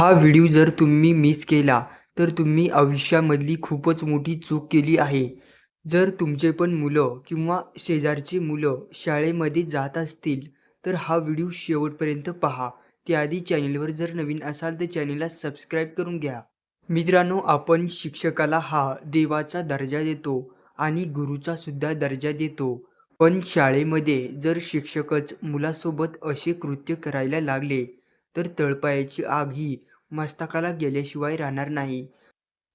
हा व्हिडिओ जर तुम्ही मिस केला तर तुम्ही आयुष्यामधली खूपच मोठी चूक केली आहे. जर तुमचे पण मुलं किंवा शेजारची मुलं शाळेमध्ये जात असतील तर हा व्हिडिओ शेवटपर्यंत पहा. त्याआधी चॅनेलवर जर नवीन असाल तर चॅनेलला सबस्क्राईब करून घ्या. मित्रांनो, आपण शिक्षकाला हा देवाचा दर्जा देतो आणि गुरुचा सुद्धा दर्जा देतो. पण शाळेमध्ये जर शिक्षकच मुलासोबत असे कृत्य करायला लागले तर तळपायाची आग ही मस्तकाला गेल्याशिवाय राहणार नाही.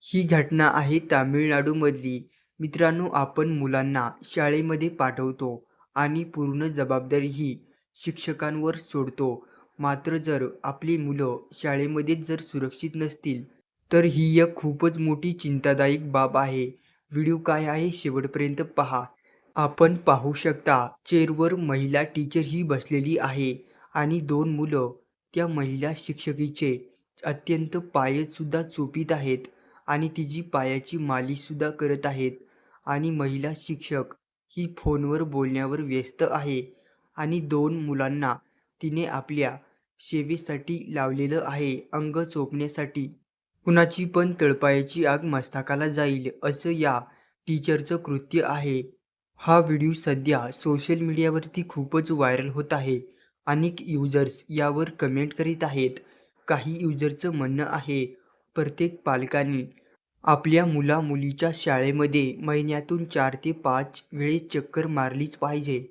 ही घटना आहे तामिळनाडूमधली. मित्रांनो, आपण मुलांना शाळेमध्ये पाठवतो आणि पूर्ण जबाबदारी ही शिक्षकांवर सोडतो. मात्र जर आपली मुलं शाळेमध्येच जर सुरक्षित नसतील तर ही एक खूपच मोठी चिंतादायक बाब आहे. व्हिडिओ काय आहे शेवटपर्यंत पहा. आपण पाहू शकता, चेअरवर महिला टीचर ही बसलेली आहे आणि दोन मुलं त्या महिला शिक्षकीचे अत्यंत पायसुद्धा चोपीत आहेत आणि तिची पायाची मालिशसुद्धा करत आहेत आणि महिला शिक्षक ही फोनवर बोलण्यावर व्यस्त आहे आणि दोन मुलांना तिने आपल्या सेवेसाठी लावलेलं आहे, अंग चोपण्यासाठी. कुणाची पण तळपायाची आग मस्तकाला जाईल असं या टीचरचं कृत्य आहे. हा व्हिडिओ सध्या सोशल मीडियावरती खूपच व्हायरल होत आहे. अनेक युजर्स यावर कमेंट करीत आहेत. काही युजरचं म्हणणं आहे, प्रत्येक पालकांनी आपल्या मुला-मुलीच्या शाळेमध्ये महिन्यातून 4 ते 5 वेळेस चक्कर मारलीच पाहिजे.